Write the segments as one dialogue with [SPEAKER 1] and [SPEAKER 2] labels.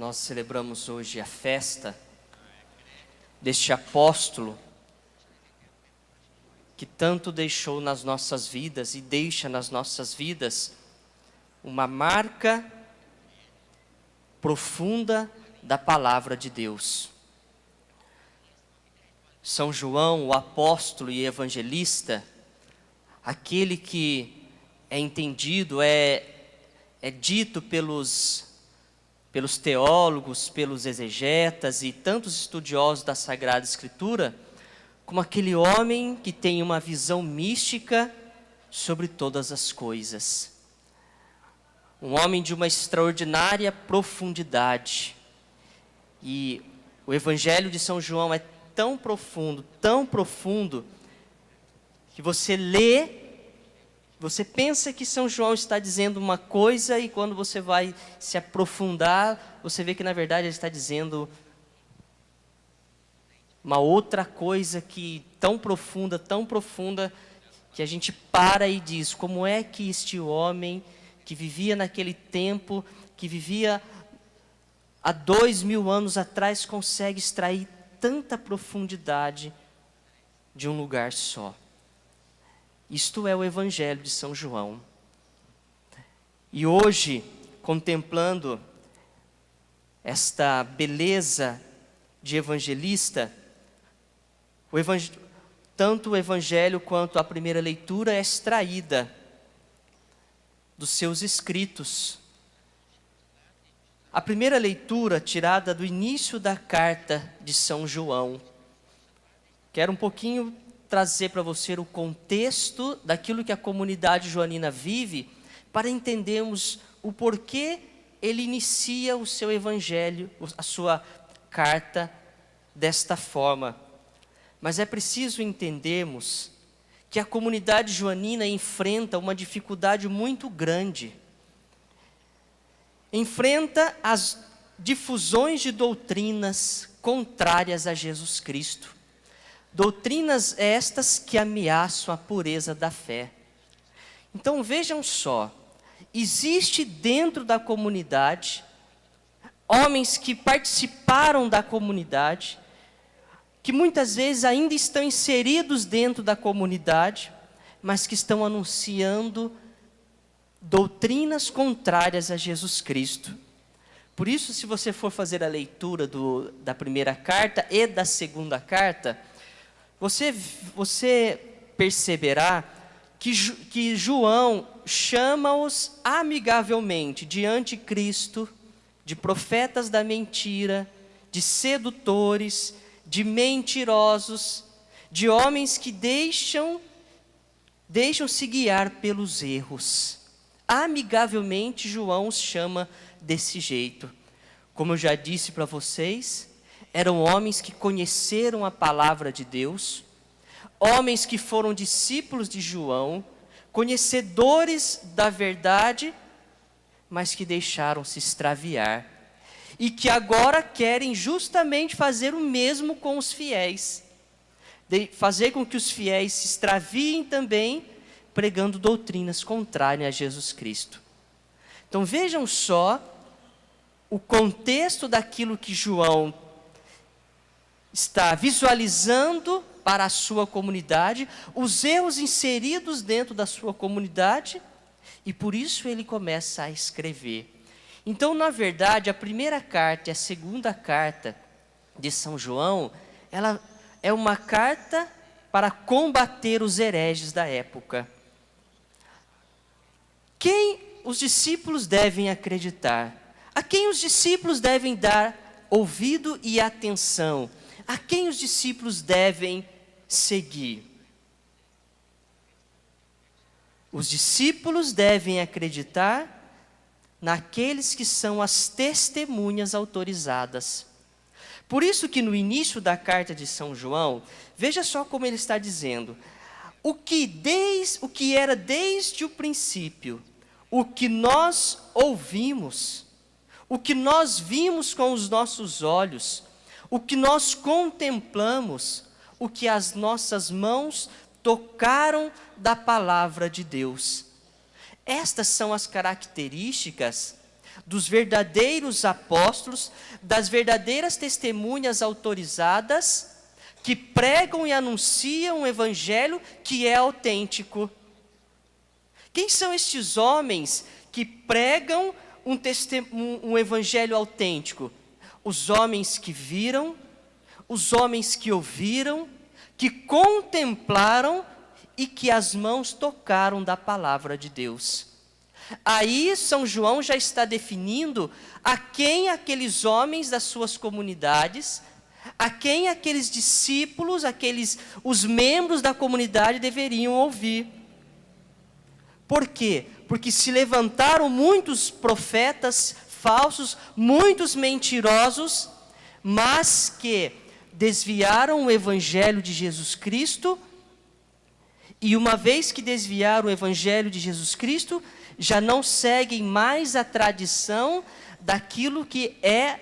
[SPEAKER 1] Nós celebramos hoje a festa deste apóstolo que tanto deixou nas nossas vidas e deixa nas nossas vidas uma marca profunda da palavra de Deus. São João, o apóstolo e evangelista, aquele que é entendido, é dito pelos teólogos, pelos exegetas e tantos estudiosos da Sagrada Escritura, como aquele homem que tem uma visão mística sobre todas as coisas. Um homem de uma extraordinária profundidade. E o Evangelho de São João é tão profundo, que você lê, você pensa que São João está dizendo uma coisa e quando você vai se aprofundar, você vê que na verdade ele está dizendo uma outra coisa que tão profunda, que a gente para e diz, como é que este homem que vivia naquele tempo, que vivia há 2000 anos atrás, consegue extrair tanta profundidade de um lugar só. Isto é o Evangelho de São João. E hoje, contemplando esta beleza de evangelista, tanto o Evangelho quanto a primeira leitura é extraída dos seus escritos. A primeira leitura tirada do início da carta de São João. Quero um pouquinho trazer para você o contexto daquilo que a comunidade joanina vive, para entendermos o porquê ele inicia o seu evangelho, a sua carta desta forma. Mas é preciso entendermos que a comunidade joanina enfrenta uma dificuldade muito grande. Enfrenta as difusões de doutrinas contrárias a Jesus Cristo. Doutrinas estas que ameaçam a pureza da fé. Então vejam só, existe dentro da comunidade, homens que participaram da comunidade, que muitas vezes ainda estão inseridos dentro da comunidade, mas que estão anunciando doutrinas contrárias a Jesus Cristo. Por isso, se você for fazer a leitura da primeira carta e da segunda carta, você perceberá que João chama-os amigavelmente de anticristo, de profetas da mentira, de sedutores, de mentirosos, de homens que deixam-se guiar pelos erros. Amigavelmente João os chama desse jeito. Como eu já disse para vocês, eram homens que conheceram a palavra de Deus, homens que foram discípulos de João, conhecedores da verdade, mas que deixaram-se extraviar. E que agora querem justamente fazer o mesmo com os fiéis. Fazer com que os fiéis se extraviem também, pregando doutrinas contrárias a Jesus Cristo. Então vejam só o contexto daquilo que João está visualizando para a sua comunidade, os erros inseridos dentro da sua comunidade, e por isso ele começa a escrever. Então, na verdade, a primeira carta e a segunda carta de São João, ela é uma carta para combater os hereges da época. Quem os discípulos devem acreditar? A quem os discípulos devem dar ouvido e atenção? A quem os discípulos devem seguir? Os discípulos devem acreditar naqueles que são as testemunhas autorizadas. Por isso que no início da carta de São João, veja só como ele está dizendo: o que era desde o princípio, o que nós ouvimos, o que nós vimos com os nossos olhos, o que nós contemplamos, o que as nossas mãos tocaram da palavra de Deus. Estas são as características dos verdadeiros apóstolos, das verdadeiras testemunhas autorizadas, que pregam e anunciam um evangelho que é autêntico. Quem são estes homens que pregam um evangelho autêntico? Os homens que viram, os homens que ouviram, que contemplaram e que as mãos tocaram da palavra de Deus. Aí São João já está definindo a quem aqueles homens das suas comunidades, a quem aqueles discípulos, os membros da comunidade deveriam ouvir. Por quê? Porque se levantaram muitos profetas falsos, muitos mentirosos, mas que desviaram o evangelho de Jesus Cristo, e uma vez que desviaram o evangelho de Jesus Cristo, já não seguem mais a tradição daquilo que é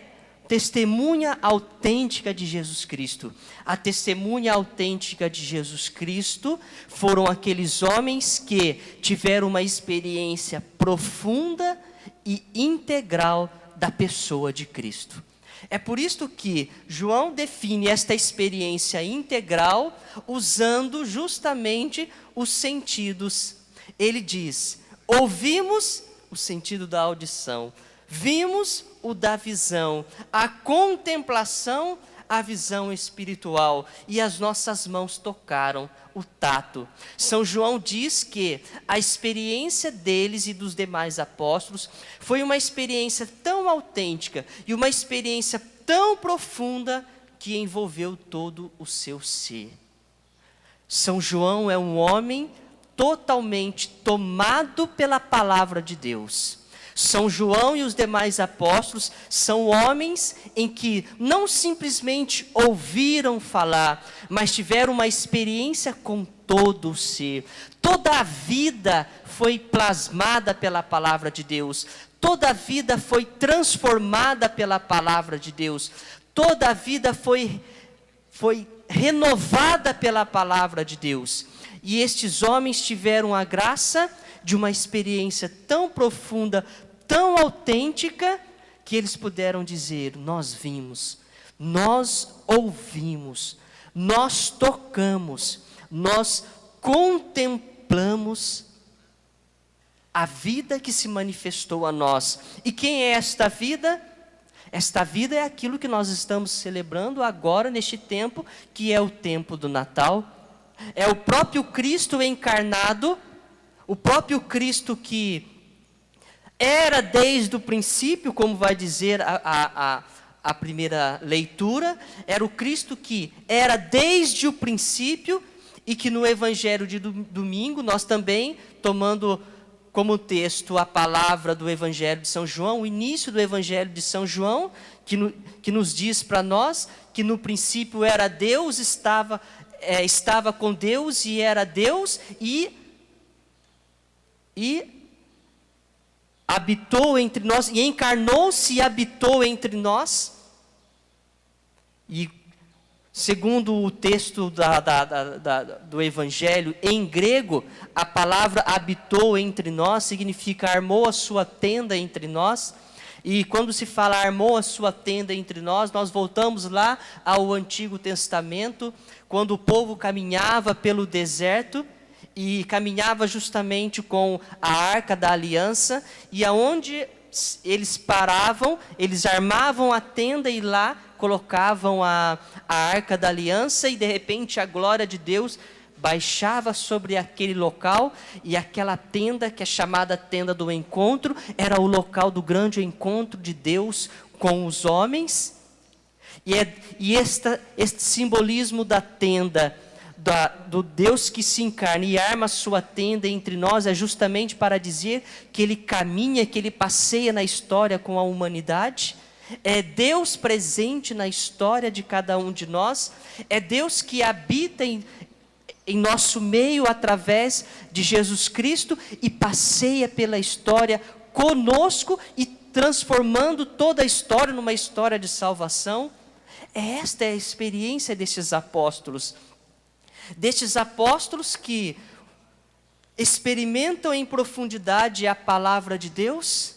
[SPEAKER 1] testemunha autêntica de Jesus Cristo. A testemunha autêntica de Jesus Cristo foram aqueles homens que tiveram uma experiência profunda e integral da pessoa de Cristo. É por isso que João define esta experiência integral usando justamente os sentidos. Ele diz: ouvimos o sentido da audição, vimos o da visão, a contemplação, a visão espiritual, e as nossas mãos tocaram o tato. São João diz que a experiência deles e dos demais apóstolos foi uma experiência tão autêntica e uma experiência tão profunda que envolveu todo o seu ser. São João é um homem totalmente tomado pela palavra de Deus. São João e os demais apóstolos são homens em que não simplesmente ouviram falar, mas tiveram uma experiência com todo o ser. Toda a vida foi plasmada pela palavra de Deus. Toda a vida foi transformada pela palavra de Deus. Toda a vida foi renovada pela palavra de Deus. E estes homens tiveram a graça de uma experiência tão profunda, tão autêntica, que eles puderam dizer: nós vimos, nós ouvimos, nós tocamos, nós contemplamos a vida que se manifestou a nós. E quem é esta vida? Esta vida é aquilo que nós estamos celebrando agora, neste tempo, que é o tempo do Natal. É o próprio Cristo encarnado, o próprio Cristo que era desde o princípio, como vai dizer a primeira leitura, era o Cristo que era desde o princípio, e que no Evangelho de domingo, nós também, tomando como texto a palavra do Evangelho de São João, o início do Evangelho de São João, que nos diz para nós que no princípio era Deus, estava com Deus e era Deus, e habitou entre nós, e encarnou-se e habitou entre nós. E segundo o texto do Evangelho, em grego, a palavra habitou entre nós significa armou a sua tenda entre nós. E quando se fala armou a sua tenda entre nós, nós voltamos lá ao Antigo Testamento, quando o povo caminhava pelo deserto, e caminhava justamente com a Arca da Aliança, e aonde eles paravam, eles armavam a tenda e lá colocavam a Arca da Aliança, e de repente a glória de Deus baixava sobre aquele local, e aquela tenda, que é chamada tenda do encontro, era o local do grande encontro de Deus com os homens. E este simbolismo da tenda, do Deus que se encarna e arma a sua tenda entre nós, é justamente para dizer que Ele caminha, que Ele passeia na história com a humanidade. É Deus presente na história de cada um de nós, é Deus que habita em nosso meio através de Jesus Cristo e passeia pela história conosco e transformando toda a história numa história de salvação. Esta é a experiência destes apóstolos que experimentam em profundidade a palavra de Deus,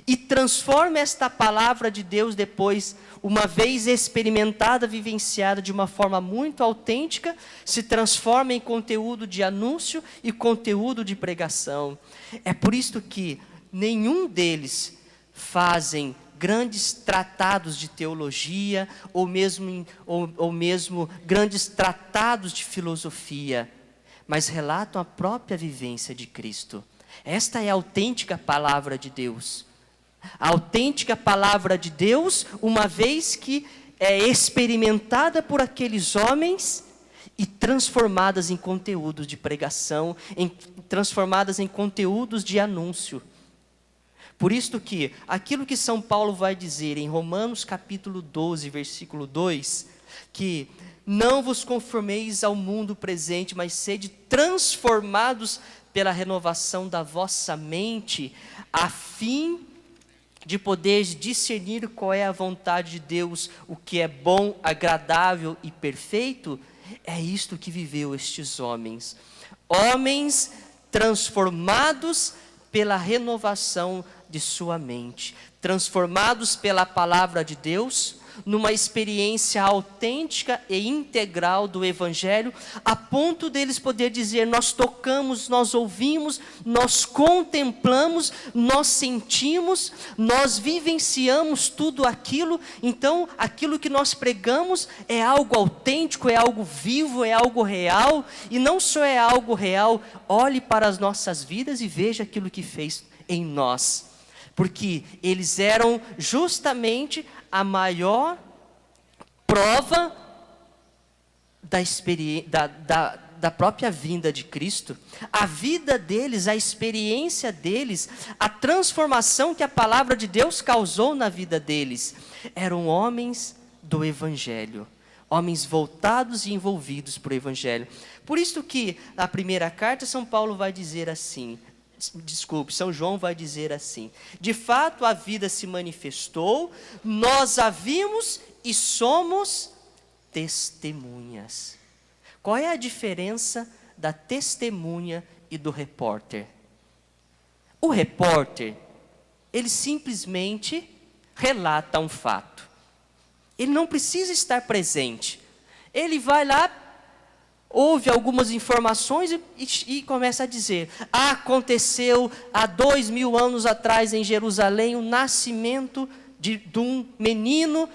[SPEAKER 1] e transforma esta palavra de Deus depois, uma vez experimentada, vivenciada de uma forma muito autêntica, se transforma em conteúdo de anúncio e conteúdo de pregação. É por isso que nenhum deles fazem grandes tratados de teologia, ou mesmo grandes tratados de filosofia, mas relatam a própria vivência de Cristo. Esta é a autêntica palavra de Deus. A autêntica palavra de Deus, uma vez que é experimentada por aqueles homens e transformadas em conteúdos de pregação, transformadas em conteúdos de anúncio. Por isso que aquilo que São Paulo vai dizer em Romanos capítulo 12, versículo 2, que não vos conformeis ao mundo presente, mas sede transformados pela renovação da vossa mente, a fim de poder discernir qual é a vontade de Deus, o que é bom, agradável e perfeito. É isto que viveu estes homens. Homens transformados pela renovação de sua mente, transformados pela palavra de Deus, numa experiência autêntica e integral do Evangelho, a ponto deles poder dizer: nós tocamos, nós ouvimos, nós contemplamos, nós sentimos, nós vivenciamos tudo aquilo. Então, aquilo que nós pregamos é algo autêntico, é algo vivo, é algo real. E não só é algo real, olhe para as nossas vidas e veja aquilo que fez em nós. Porque eles eram justamente a maior prova da própria vinda de Cristo. A vida deles, a experiência deles, a transformação que a palavra de Deus causou na vida deles. Eram homens do Evangelho, homens voltados e envolvidos por Evangelho. Por isso que na primeira carta São Paulo vai dizer assim, São João vai dizer assim: de fato a vida se manifestou, nós a vimos e somos testemunhas. Qual é a diferença da testemunha e do repórter? O repórter, ele simplesmente relata um fato. Ele não precisa estar presente. Ele vai lá, ouve algumas informações e começa a dizer: aconteceu há 2000 anos atrás em Jerusalém o nascimento de um menino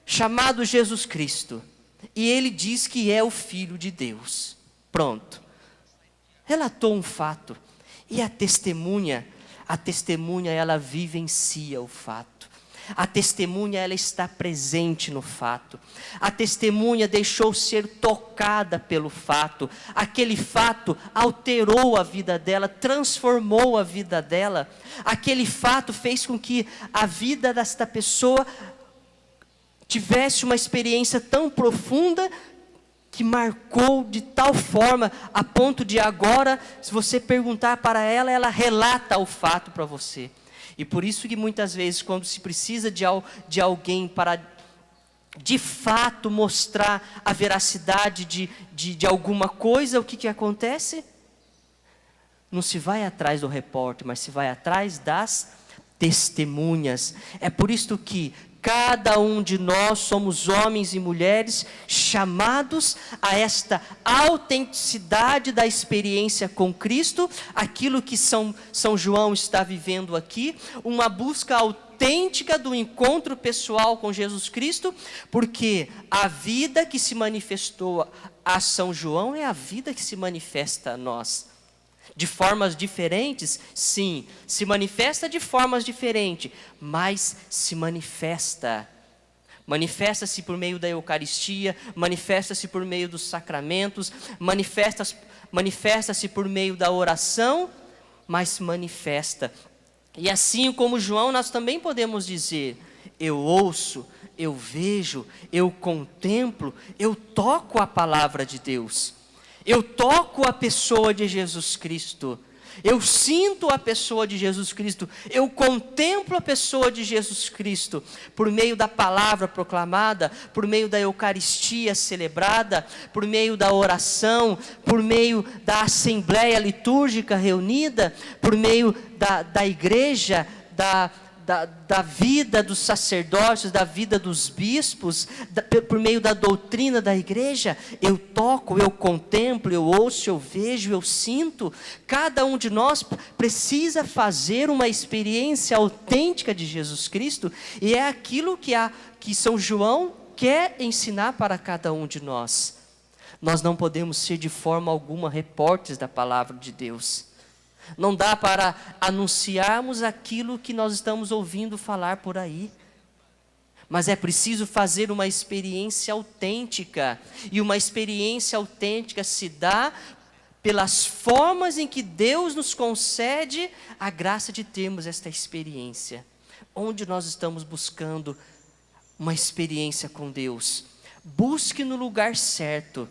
[SPEAKER 1] chamado Jesus Cristo. E ele diz que é o Filho de Deus. Pronto. Relatou um fato. E a testemunha ela vivencia o fato. A testemunha, ela está presente no fato. A testemunha deixou ser tocada pelo fato. Aquele fato alterou a vida dela, transformou a vida dela. Aquele fato fez com que a vida desta pessoa tivesse uma experiência tão profunda que marcou de tal forma, a ponto de agora, se você perguntar para ela, ela relata o fato para você. E por isso que muitas vezes, quando se precisa de alguém para de fato mostrar a veracidade de alguma coisa, o que acontece? Não se vai atrás do repórter, mas se vai atrás das testemunhas. É por isso que cada um de nós somos homens e mulheres chamados a esta autenticidade da experiência com Cristo, aquilo que São João está vivendo aqui, uma busca autêntica do encontro pessoal com Jesus Cristo, porque a vida que se manifestou a São João é a vida que se manifesta a nós. De formas diferentes, sim, se manifesta de formas diferentes, mas se manifesta. Manifesta-se por meio da Eucaristia, manifesta-se por meio dos sacramentos, manifesta-se por meio da oração, mas se manifesta. E assim como João, nós também podemos dizer: eu ouço, eu vejo, eu contemplo, eu toco a palavra de Deus. Eu toco a pessoa de Jesus Cristo, eu sinto a pessoa de Jesus Cristo, eu contemplo a pessoa de Jesus Cristo, por meio da palavra proclamada, por meio da Eucaristia celebrada, por meio da oração, por meio da assembleia litúrgica reunida, por meio da igreja, da vida dos sacerdotes, da vida dos bispos, por meio da doutrina da igreja. Eu toco, eu contemplo, eu ouço, eu vejo, eu sinto. Cada um de nós precisa fazer uma experiência autêntica de Jesus Cristo, e é aquilo que São João quer ensinar para cada um de nós. Nós não podemos ser de forma alguma repórteres da palavra de Deus. Não dá para anunciarmos aquilo que nós estamos ouvindo falar por aí. Mas é preciso fazer uma experiência autêntica. E uma experiência autêntica se dá pelas formas em que Deus nos concede a graça de termos esta experiência. Onde nós estamos buscando uma experiência com Deus? Busque no lugar certo.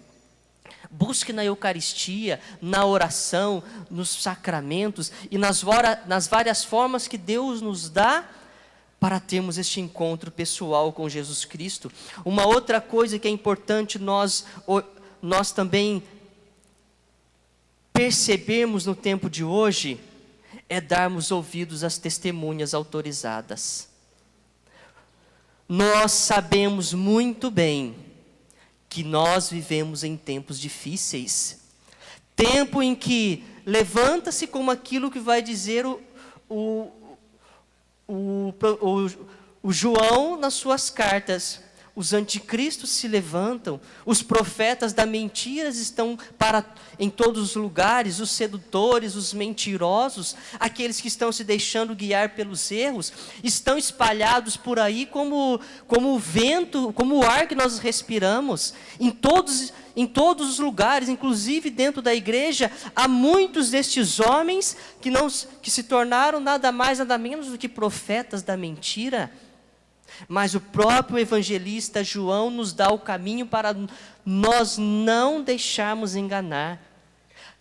[SPEAKER 1] Busque na Eucaristia, na oração, nos sacramentos e nas várias formas que Deus nos dá para termos este encontro pessoal com Jesus Cristo. Uma outra coisa que é importante nós também percebermos no tempo de hoje é darmos ouvidos às testemunhas autorizadas. Nós sabemos muito bem que nós vivemos em tempos difíceis. Tempo em que levanta-se como aquilo que vai dizer o João nas suas cartas. Os anticristos se levantam, os profetas da mentira estão em todos os lugares, os sedutores, os mentirosos, aqueles que estão se deixando guiar pelos erros, estão espalhados por aí como o vento, como o ar que nós respiramos, em todos os lugares, inclusive dentro da igreja. Há muitos destes homens que se tornaram nada mais, nada menos do que profetas da mentira. Mas o próprio evangelista João nos dá o caminho para nós não deixarmos enganar.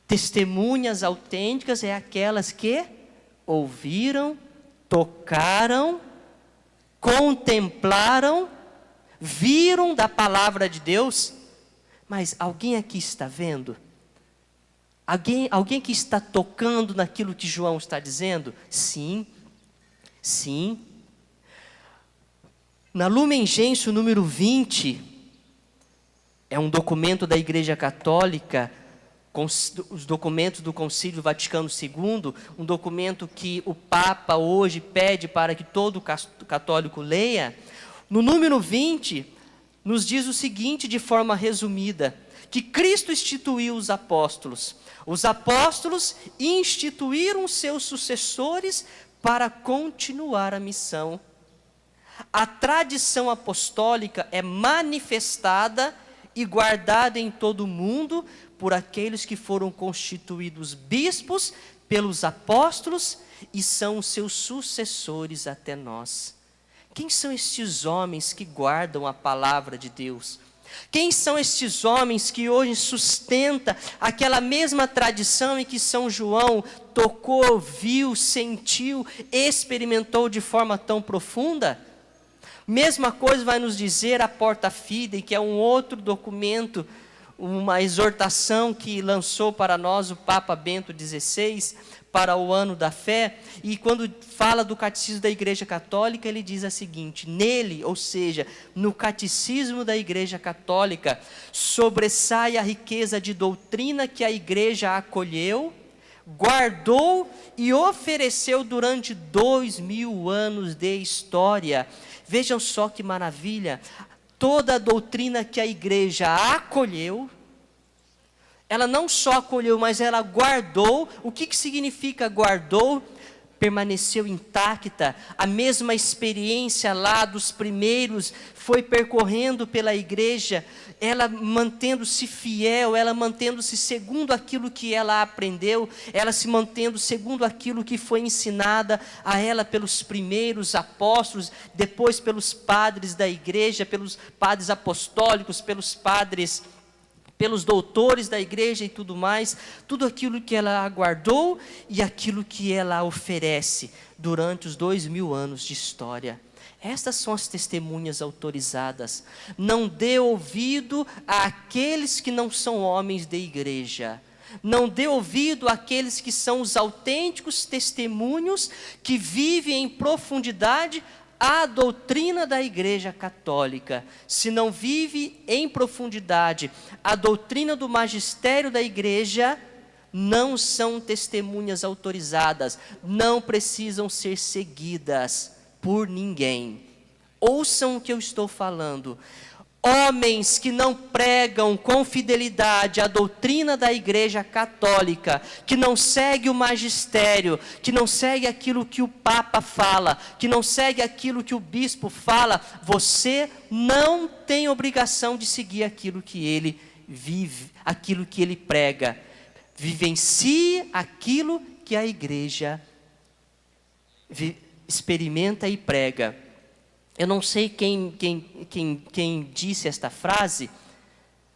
[SPEAKER 1] Testemunhas autênticas é aquelas que ouviram, tocaram, contemplaram, viram da palavra de Deus. Mas alguém aqui está vendo? Alguém que está tocando naquilo que João está dizendo? Sim, sim. Na Lumen Gentium número 20, é um documento da Igreja Católica, os documentos do Concílio Vaticano II, um documento que o Papa hoje pede para que todo católico leia. No número 20, nos diz o seguinte de forma resumida, que Cristo instituiu os apóstolos. Os apóstolos instituíram seus sucessores para continuar a missão. A tradição apostólica é manifestada e guardada em todo o mundo por aqueles que foram constituídos bispos pelos apóstolos e são seus sucessores até nós. Quem são estes homens que guardam a palavra de Deus? Quem são estes homens que hoje sustentam aquela mesma tradição em que São João tocou, viu, sentiu, experimentou de forma tão profunda? Mesma coisa vai nos dizer a Porta Fidei, que é um outro documento, uma exortação que lançou para nós o Papa Bento XVI, para o ano da fé, e quando fala do catecismo da Igreja Católica, ele diz a seguinte: nele, ou seja, no catecismo da Igreja Católica, sobressai a riqueza de doutrina que a Igreja acolheu, guardou e ofereceu durante 2000 anos de história. Vejam só que maravilha, toda a doutrina que a igreja acolheu, ela não só acolheu, mas ela guardou. O que significa guardou? Permaneceu intacta, a mesma experiência lá dos primeiros foi percorrendo pela igreja, ela mantendo-se fiel, ela mantendo-se segundo aquilo que ela aprendeu, ela se mantendo segundo aquilo que foi ensinada a ela pelos primeiros apóstolos, depois pelos padres da igreja, pelos padres apostólicos, pelos doutores da igreja e tudo mais, tudo aquilo que ela aguardou e aquilo que ela oferece durante os 2000 anos de história. Estas são as testemunhas autorizadas. Não dê ouvido àqueles que não são homens de igreja. Não dê ouvido àqueles que são os autênticos testemunhos que vivem em profundidade a doutrina da Igreja Católica. Se não vive em profundidade a doutrina do magistério da Igreja, não são testemunhas autorizadas, não precisam ser seguidas por ninguém. Ouçam o que eu estou falando. Homens que não pregam com fidelidade a doutrina da Igreja Católica, que não segue o magistério, que não segue aquilo que o Papa fala, que não segue aquilo que o bispo fala, você não tem obrigação de seguir aquilo que ele vive, aquilo que ele prega. Vivencie aquilo que a Igreja experimenta e prega. Eu não sei quem disse esta frase,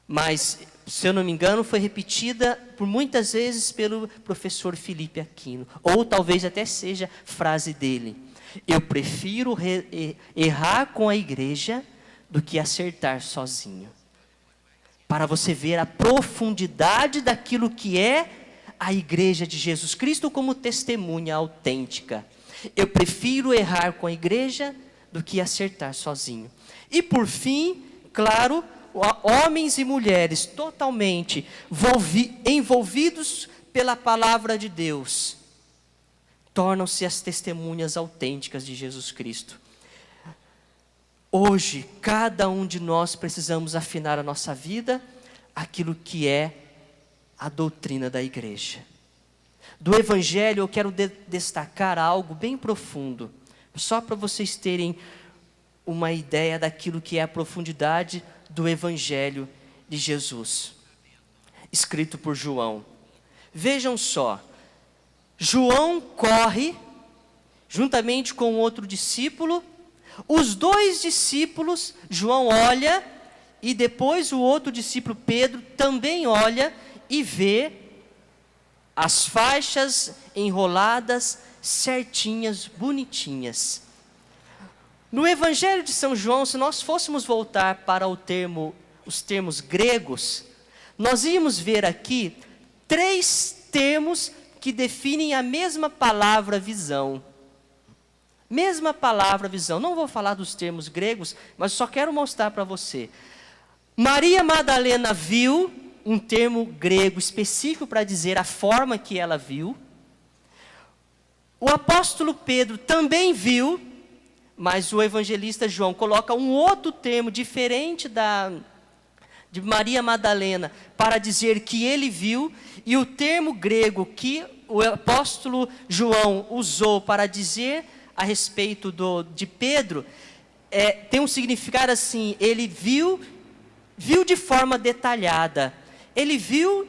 [SPEAKER 1] mas, se eu não me engano, foi repetida por muitas vezes pelo professor Felipe Aquino, ou talvez até seja frase dele. Eu prefiro errar com a igreja do que acertar sozinho. Para você ver a profundidade daquilo que é a Igreja de Jesus Cristo como testemunha autêntica. Eu prefiro errar com a igreja do que acertar sozinho. E por fim, claro, homens e mulheres totalmente envolvidos pela palavra de Deus, tornam-se as testemunhas autênticas de Jesus Cristo. Hoje, cada um de nós precisamos afinar a nossa vida, aquilo que é a doutrina da igreja. Do Evangelho eu quero destacar algo bem profundo, só para vocês terem uma ideia daquilo que é a profundidade do Evangelho de Jesus, escrito por João. Vejam só, João corre, juntamente com outro discípulo, os dois discípulos, João olha, e depois o outro discípulo, Pedro, também olha e vê as faixas enroladas, certinhas, bonitinhas. No Evangelho de São João, se nós fôssemos voltar para os termos gregos, nós íamos ver aqui 3 termos que definem a mesma palavra visão. Mesma palavra visão. Não vou falar dos termos gregos, mas só quero mostrar para você. Maria Madalena viu, um termo grego específico para dizer a forma que ela viu. O apóstolo Pedro também viu, mas o evangelista João coloca um outro termo diferente de Maria Madalena para dizer que ele viu, e o termo grego que o apóstolo João usou para dizer a respeito de Pedro, tem um significado assim: ele viu de forma detalhada. Ele viu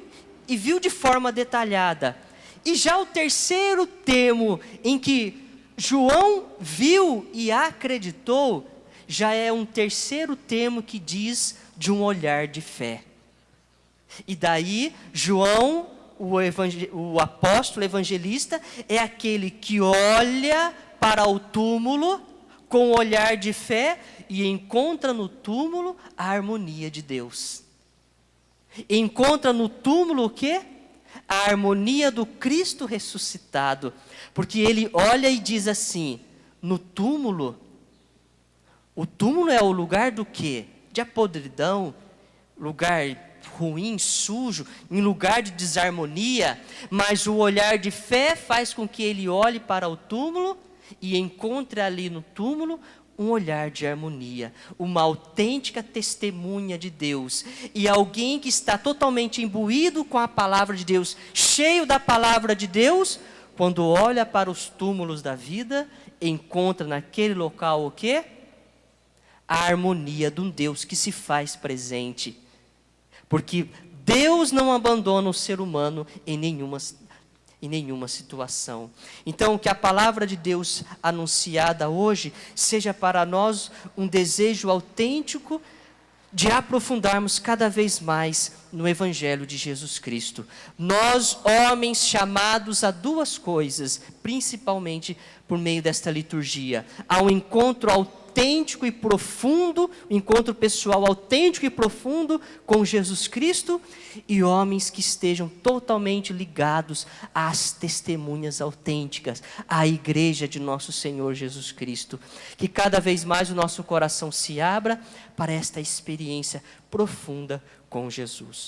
[SPEAKER 1] e viu de forma detalhada. E já o terceiro termo em que João viu e acreditou, já é um terceiro termo que diz de um olhar de fé. E daí, João, o apóstolo evangelista, é aquele que olha para o túmulo com um olhar de fé e encontra no túmulo a harmonia de Deus. Encontra no túmulo o quê? A harmonia do Cristo ressuscitado. Porque ele olha e diz assim: no túmulo, o túmulo é o lugar do quê? De podridão, lugar ruim, sujo, em lugar de desarmonia. Mas o olhar de fé faz com que ele olhe para o túmulo e encontre ali no túmulo um olhar de harmonia, uma autêntica testemunha de Deus, e alguém que está totalmente imbuído com a palavra de Deus, cheio da palavra de Deus, quando olha para os túmulos da vida, encontra naquele local o quê? A harmonia de um Deus que se faz presente, porque Deus não abandona o ser humano em nenhuma situação. Então, que a palavra de Deus anunciada hoje seja para nós um desejo autêntico de aprofundarmos cada vez mais no Evangelho de Jesus Cristo. Nós, homens, chamados a 2 coisas, principalmente por meio desta liturgia: ao encontro autêntico autêntico e profundo, um encontro pessoal autêntico e profundo com Jesus Cristo, e homens que estejam totalmente ligados às testemunhas autênticas, à igreja de nosso Senhor Jesus Cristo. Que cada vez mais o nosso coração se abra para esta experiência profunda com Jesus.